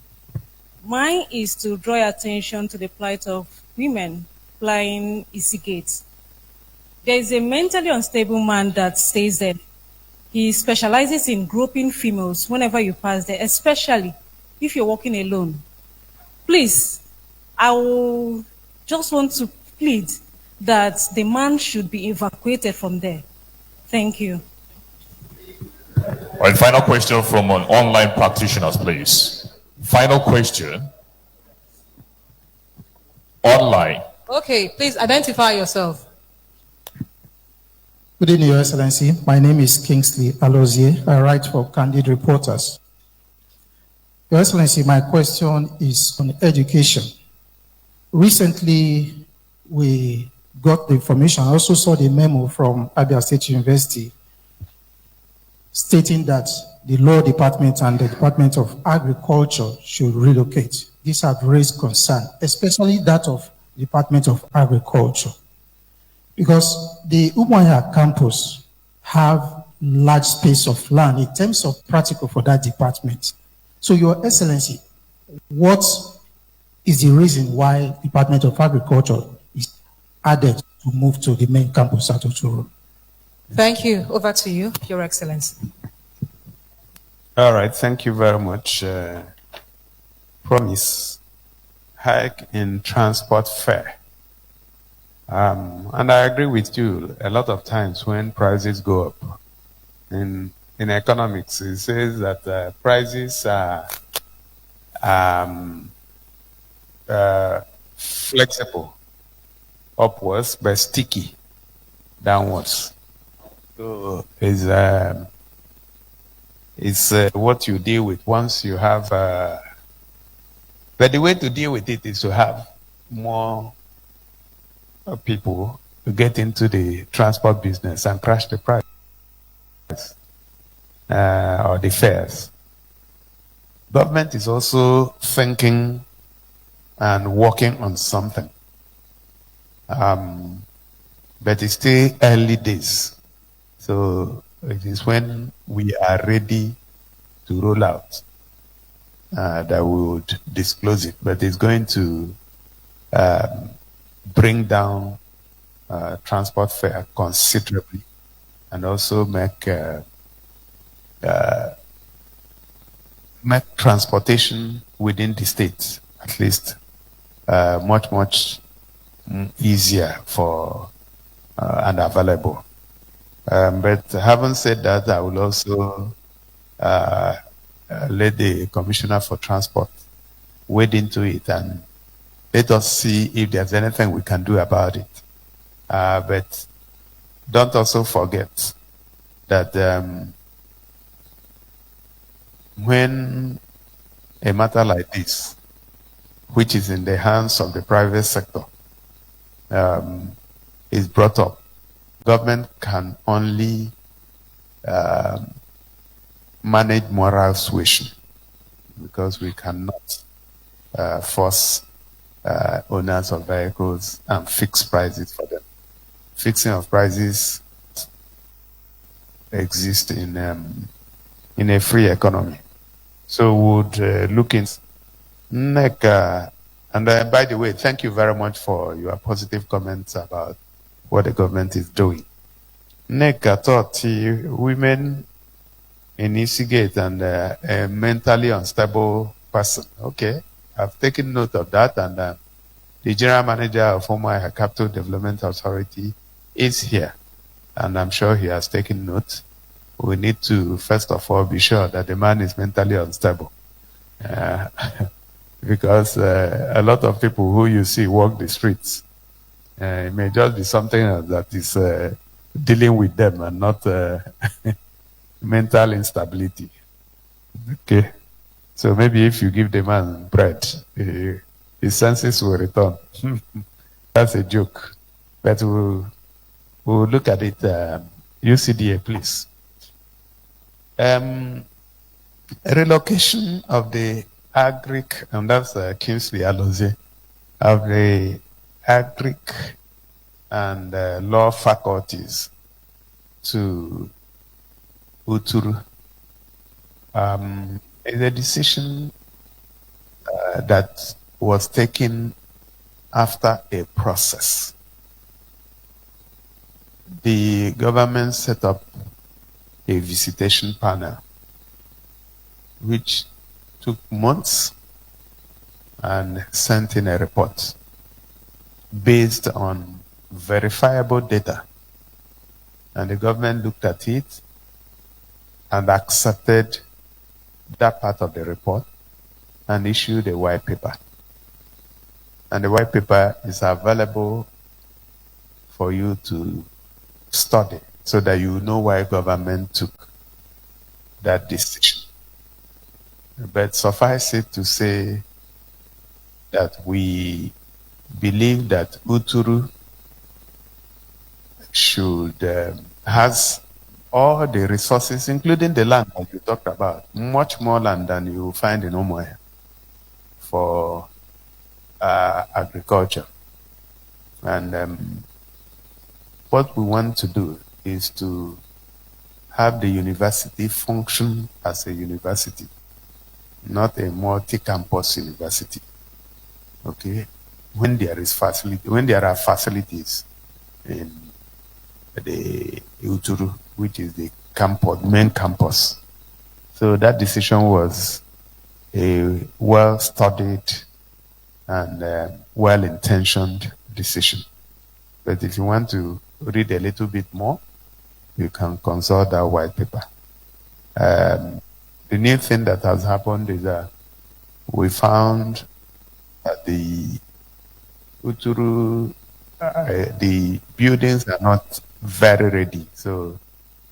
S7: Mine is to draw your attention to the plight of women flying Easy Gate. There is a mentally unstable man that stays there. He specializes in groping females whenever you pass there, especially if you're walking alone. Please, I will just want to plead that the man should be evacuated from there. Thank you.
S3: All right, final question from an online practitioners, please. Final question. Online.
S2: Okay, please identify yourself.
S8: Good evening, Your Excellency. My name is Kingsley Alozie. I write for Candid Reporters. Your Excellency, my question is on education. Recently, we got the information. I also saw the memo from Abia State University stating that the Law Department and the Department of Agriculture should relocate. These have raised concern, especially that of the Department of Agriculture. Because the Umuahia campus have large space of land in terms of practical for that department. So, Your Excellency, what is the reason why Department of Agriculture is added to move to the main campus at Oturu?
S2: Thank you. Over to you, Your Excellency.
S1: All right, thank you very much. Promise hike in transport fare. And I agree with you. A lot of times when prices go up in economics, it says that prices are flexible upwards but sticky downwards. So it's what you deal with once you have. But the way to deal with it is to have more people to get into the transport business and crash the price or the fares. Government is also thinking and working on something, but it's still early days. So it is when we are ready to roll out that we would disclose it. But it's going to bring down transport fare considerably and also make transportation within the state at least much easier for and available. But having said that, I will also let the Commissioner for Transport wade into it and let us see if there's anything we can do about it. But don't also forget that when a matter like this, which is in the hands of the private sector, is brought up, government can only manage moral suasion, because we cannot force owners of vehicles and fix prices for them. Fixing of prices exist in a free economy. So we would look in NECA. And by the way, thank you very much for your positive comments about what the government is doing. NECA thought women in Eastgate and a mentally unstable person. Okay, I've taken note of that, and the general manager of Umuahia Capital Development Authority is here, and I'm sure he has taken note. we need to, first of all, be sure that the man is mentally unstable. Because a lot of people who you see walk the streets, it may just be something that is dealing with them and not mental instability. Okay. So maybe if you give the man bread, his senses will return. That's a joke. But we'll look at it. UCDA, please. Relocation of the Agric, and that's Kingsley Alozie, of the Agric and law faculties to Uturu is a decision that was taken after a process. The government set up a visitation panel, which took months and sent in a report based on verifiable data. And the government looked at it and accepted that part of the report and issued a white paper. And the white paper is available for you to study so that you know why government took that decision. But suffice it to say that we believe that Uturu has all the resources, including the land that you talked about, much more land than you find in Umuahia for agriculture. And what we want to do is to have the university function as a university, not a multi-campus university. Okay, when there are facilities in the Uturu, which is the main campus. So that decision was a well-studied and well-intentioned decision. But if you want to read a little bit more, you can consult that white paper. The new thing that has happened is that we found that the Uturu, the buildings are not very ready. So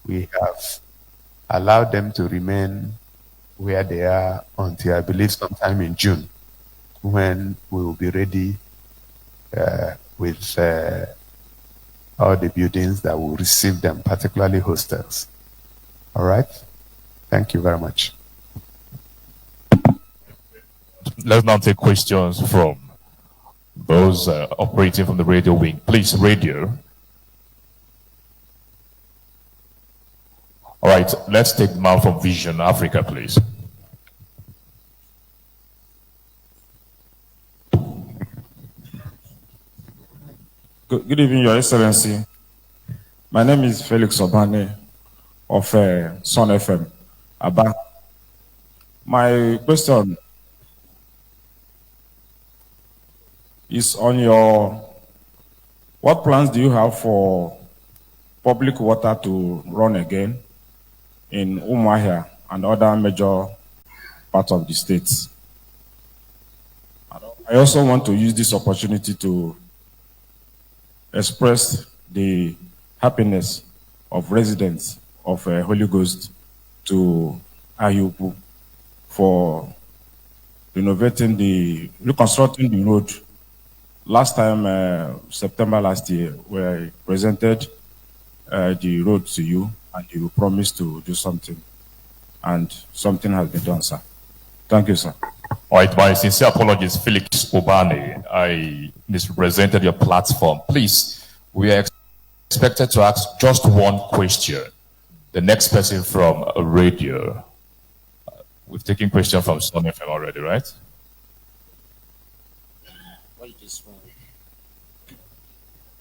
S1: we have allowed them to remain where they are until, I believe, sometime in June, when we will be ready with all the buildings that will receive them, particularly hostels. All right? Thank you very much.
S3: Let's now take questions from those operating from the radio wing. Please, radio. All right, let's take them out from Vision Africa, please.
S9: Good evening, Your Excellency. My name is Felix Obane of Sun FM, Abia. My question is on what plans do you have for public water to run again in Umuahia and other major parts of the states? I also want to use this opportunity to express the happiness of residents of Holy Ghost to Ayupu for reconstructing the road. Last time, September last year, where I presented the road to you and you promised to do something, and something has been done, sir. Thank you, sir.
S3: All right, my sincere apologies, Felix Obane. I misrepresented your platform. Please, we are expected to ask just one question. The next person from radio. We've taken question from Sun FM already, right?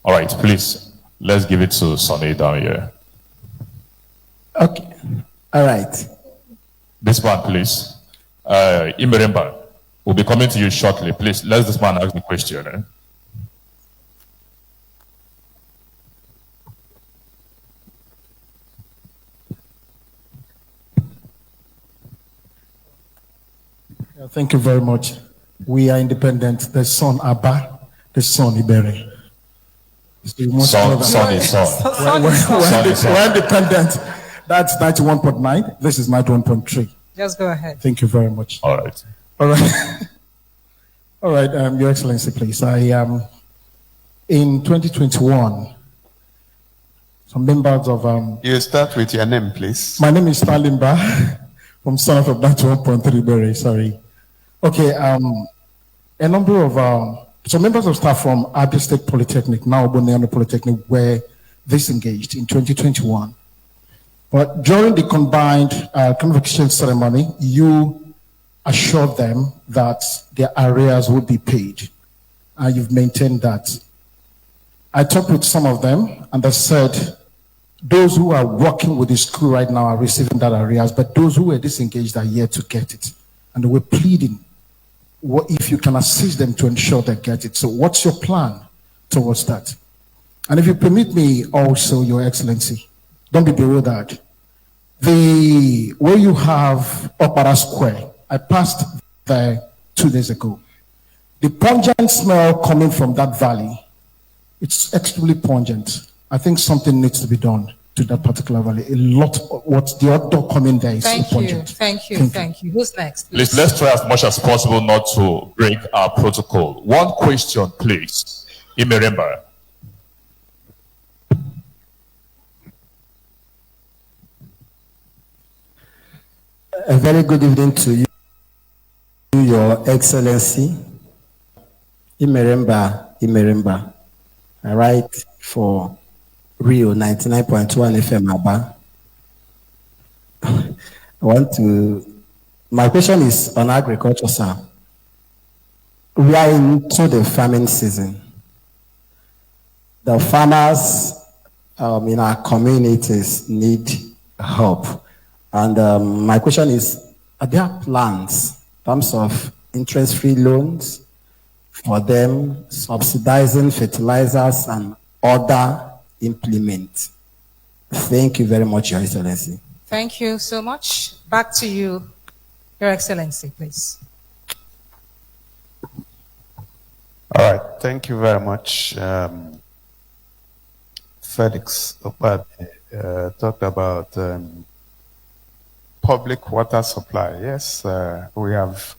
S3: All right, please, let's give it to Sonny down here.
S10: Okay, all right.
S3: This man, please. Imeremba, we'll be coming to you shortly. Please, let this man ask the question. Eh?
S4: Thank you very much. We are independent. The son Abba, the son Iberi. So you must know that.
S3: Son is son.
S4: We're independent. That's 91.9. This is 91.3.
S2: Just go ahead.
S4: Thank you very much.
S3: All right.
S4: All right. All right, Your Excellency, please. I am in 2021. Some members of
S1: You start with your name, please.
S4: My name is Stalimba from Son of 91.3 Berry. Sorry. Okay. A number of some members of staff from Abia State Polytechnic, now Oboneano Polytechnic, were disengaged in 2021. But during the combined convocation ceremony, you assured them that their arrears would be paid, and you've maintained that. I talked with some of them, and they said those who are working with the school right now are receiving that arrears, but those who were disengaged are yet to get it. And they were pleading if you can assist them to ensure they get it. So what's your plan towards that? And if you permit me also, Your Excellency, don't be bewildered. Where you have Opera Square, I passed there 2 days ago. The pungent smell coming from that valley, it's extremely pungent. I think something needs to be done to that particular valley. A lot of what the outdoor coming there is so pungent.
S2: Thank you. Who's next?
S3: Please, let's try as much as possible not to break our protocol. One question, please. Imeremba.
S10: A very good evening to you, Your Excellency. Imeremba. I write for Rio 99.1 FM Aba. My question is on agriculture, sir. We are into the farming season. The farmers in our communities need help. And my question is, are there plans in terms of interest-free loans for them, subsidizing fertilizers and other implements? Thank you very much, Your Excellency.
S2: Thank you so much. Back to you, Your Excellency, please.
S1: All right. Thank you very much. Felix talked about public water supply. Yes, we have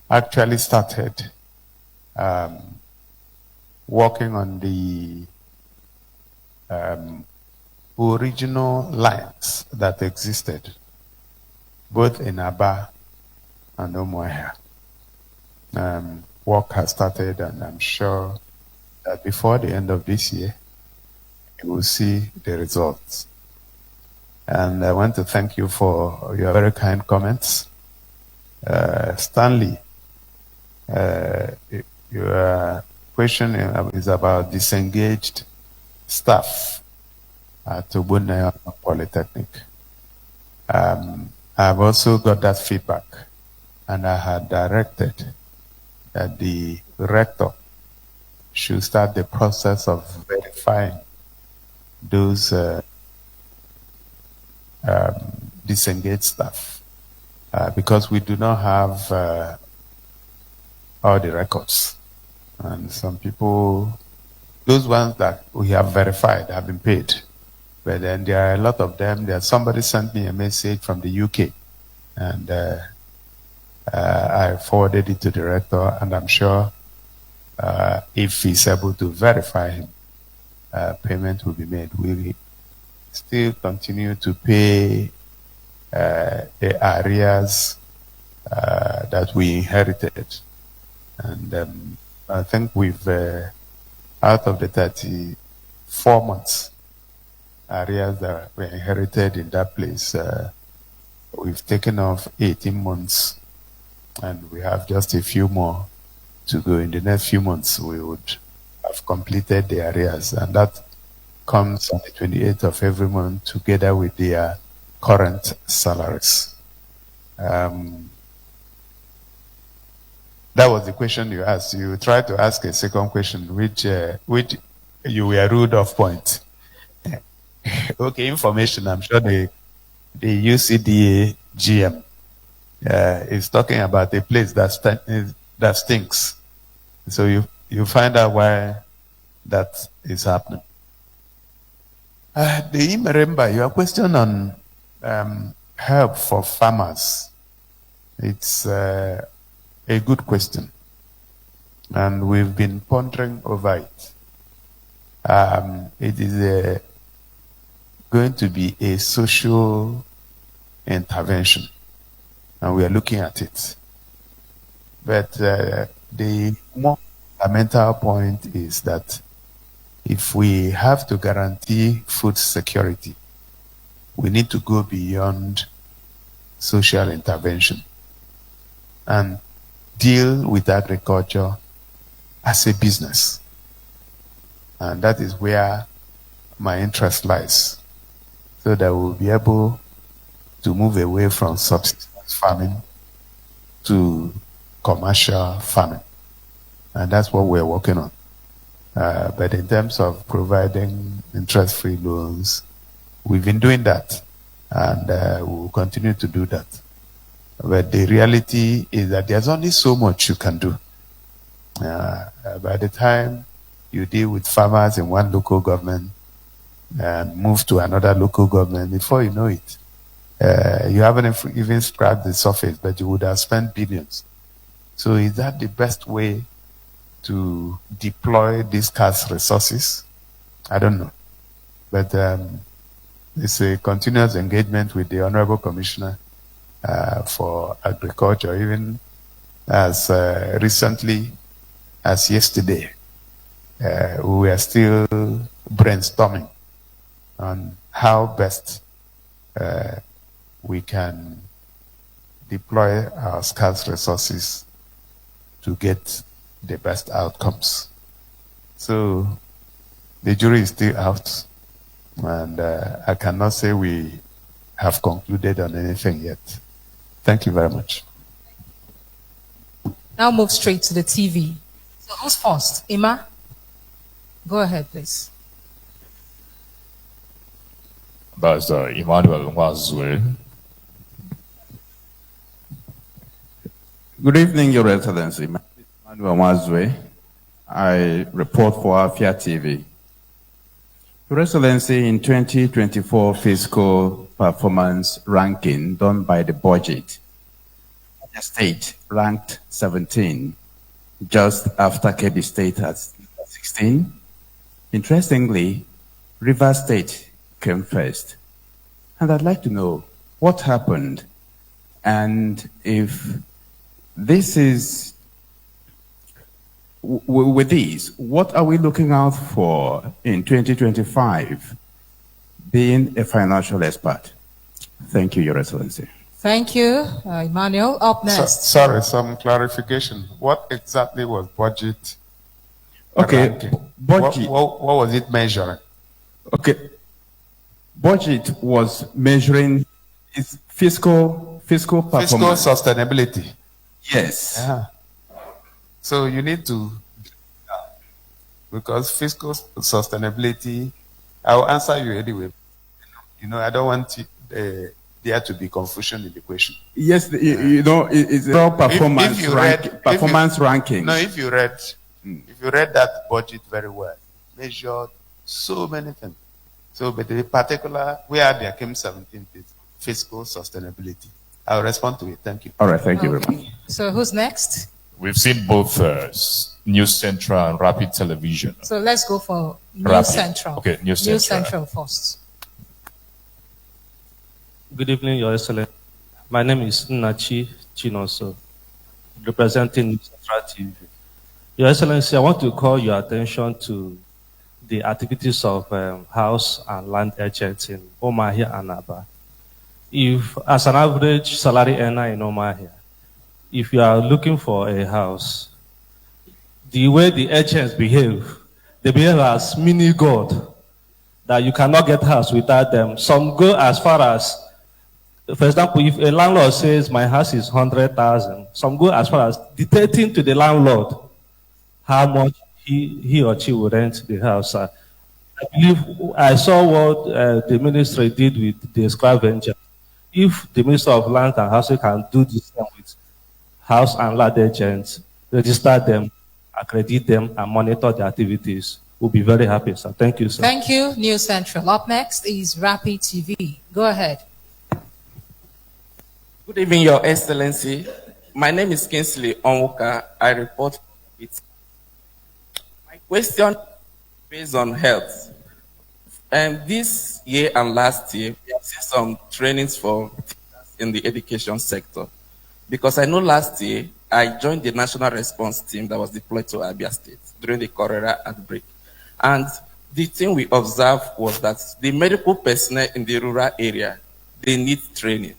S1: actually started working on the original lines that existed both in Aba and Umuahia. Work has started, and I'm sure that before the end of this year, you will see the results. And I want to thank you for your very kind comments. Stanley, your question is about disengaged staff at Oboneano Polytechnic. I've also got that feedback, and I had directed that the rector should start the process of verifying those disengaged staff, because we do not have all the records. And some people, those ones that we have verified have been paid. But then there are a lot of them. Somebody sent me a message from the UK, and I forwarded it to the rector, and I'm sure if he's able to verify him, payment will be made. We still continue to pay the arrears that we inherited. And I think we've, out of the 34 months arrears that were inherited in that place, we've taken off 18 months, and we have just a few more to go. In the next few months, we would have completed the arrears, and that comes on the 28th of every month together with their current salaries. That was the question you asked. You tried to ask a second question, which you were ruled off point. Okay, information. I'm sure the UCDA GM is talking about a place that stinks. So you find out why that is happening. The Imeremba, your question on help for farmers, it's a good question. And we've been pondering over it. It is going to be a social intervention, and we are looking at it. But the more fundamental point is that if we have to guarantee food security, we need to go beyond social intervention and deal with agriculture as a business. And that is where my interest lies, so that we'll be able to move away from subsistence farming to commercial farming. And that's what we're working on. But in terms of providing interest-free loans, we've been doing that, and we'll continue to do that. But the reality is that there's only so much you can do. By the time you deal with farmers in one local government and move to another local government, before you know it, you haven't even scratched the surface, but you would have spent billions. So is that the best way to deploy these scarce resources? I don't know. But it's a continuous engagement with the Honorable Commissioner for Agriculture, even as recently as yesterday. We were still brainstorming on how best we can deploy our scarce resources to get the best outcomes. So the jury is still out, and I cannot say we have concluded on anything yet. Thank you very much.
S2: Now move straight to the TV. So who's first? Emma? Go ahead, please.
S3: That's Emmanuel Wazwe.
S11: Good evening, Your Excellency. My name is Emmanuel Wazwe. I report for Afia TV. Your Excellency, in 2024 fiscal performance ranking done by the budget, the state ranked 17, just after Kebbi State at 16. Interestingly, River State came first. And I'd like to know what happened, and if this is, with these, what are we looking out for in 2025, being a financial expert? Thank you, Your Excellency.
S2: Thank you, Emmanuel. Up next.
S1: Sorry, some clarification. What exactly was budget?
S11: Okay,
S1: budget. What was it measuring?
S11: Okay, budget was measuring its fiscal performance.
S1: Fiscal sustainability.
S11: Yes.
S1: Yeah. So you need to, because fiscal sustainability, I'll answer you anyway. I don't want there to be confusion in the question.
S11: Yes, it's a performance ranking.
S1: No, if you read that budget very well, measured so many things. So, but the particular where there came 17 fiscal sustainability. I'll respond to it. Thank you.
S11: All right, thank you very much.
S2: So who's next?
S3: We've seen both News Central and Rapid Television.
S2: So let's go for News
S3: Rapid.
S2: Central.
S3: Okay, News Central.
S2: News Central first.
S12: Good evening, Your Excellency. My name is Nachi Chinoso, representing News Central TV. Your Excellency, I want to call your attention to the activities of house and land agents in Omahia and Aba. If, as an average salary earner in Omahia, if you are looking for a house, the way the agents behave, they behave as mini God, that you cannot get house without them. Some go as far as, for example, if a landlord says my house is 100,000, some go as far as dictating to the landlord how much he or she will rent the house. I believe I saw what the ministry did with the square venture. if the Minister of Land and Housing can do the same with house and land agents, register them, accredit them, and monitor their activities, we'll be very happy, sir. Thank you, sir.
S13: Thank you, News Central. Up next is Rapid TV. Go ahead.
S14: Good evening, Your Excellency. My name is Kingsley Onwuka. I report it. My question based on health. This year and last year, we have seen some trainings for teachers in the education sector. Because I know last year, I joined the national response team that was deployed to Abia State during the cholera outbreak. And the thing we observed was that the medical personnel in the rural area, they need training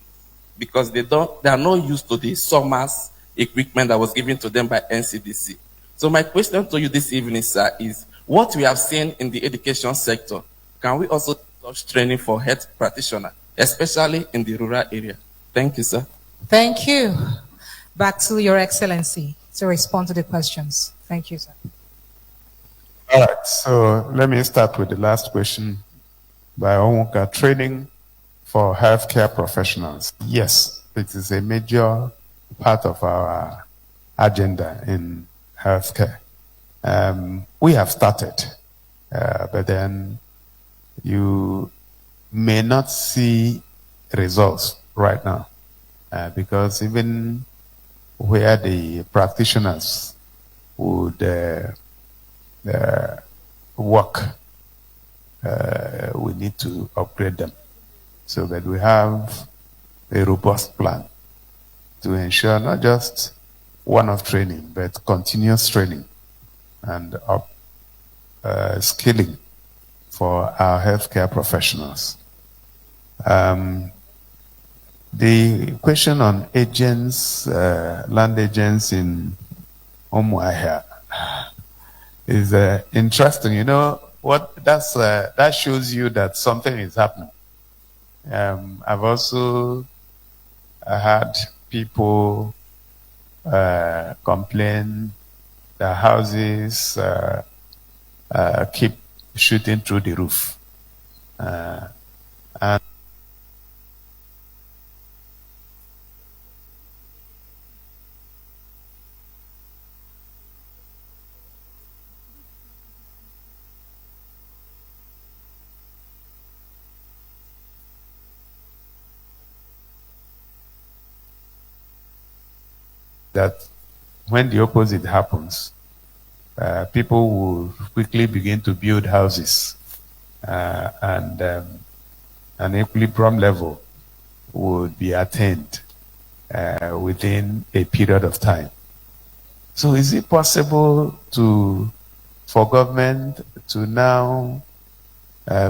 S14: because they are not used to the SOMAS equipment that was given to them by NCDC. So my question to you this evening, sir, is what we have seen in the education sector, can we also touch training for health practitioners, especially in the rural area? Thank you, sir.
S13: Thank you. Back to Your Excellency to respond to the questions. Thank you, sir.
S1: All right, so let me start with the last question by Onwuka. Training for healthcare professionals. Yes, it is a major part of our agenda in healthcare. We have started, but then you may not see results right now because even where the practitioners would work, we need to upgrade them so that we have a robust plan to ensure not just one-off training, but continuous training and skilling for our healthcare professionals. The question on agents, land agents in Umuahia is interesting. You know what? That shows you that something is happening. I've also had people complain that houses keep shooting through the roof. And that when the opposite happens, people will quickly begin to build houses and an equilibrium level would be attained within a period of time. So is it possible for government to now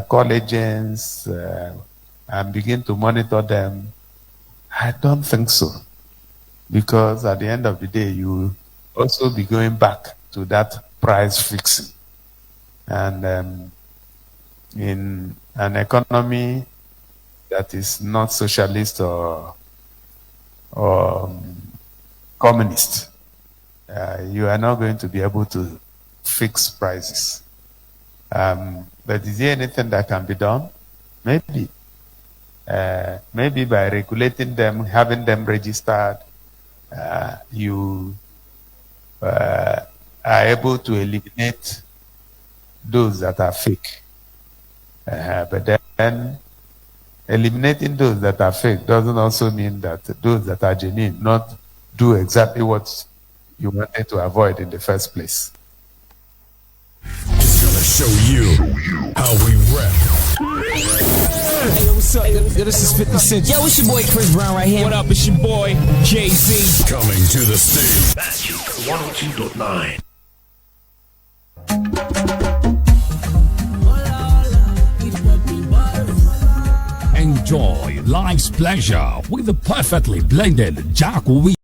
S1: call agents and begin to monitor them? I don't think so. Because at the end of the day, you will also be going back to that price fixing. And in an economy that is not socialist or communist, you are not going to be able to fix prices. But is there anything that can be done? Maybe. Maybe by regulating them, having them registered, you are able to eliminate those that are fake. But then eliminating those that are fake doesn't also mean that those that are genuine not do exactly what you wanted to avoid in the first place.
S15: Just gonna show you how we rap.
S16: Hey, yo, what's up? Yo, this is 50 Cent. Yo, it's your boy Chris Brown right here. What up? It's your boy Jay-Z.
S15: Coming to the stage.
S17: Magic 102.9.
S15: Enjoy life's pleasure with the perfectly blended Jack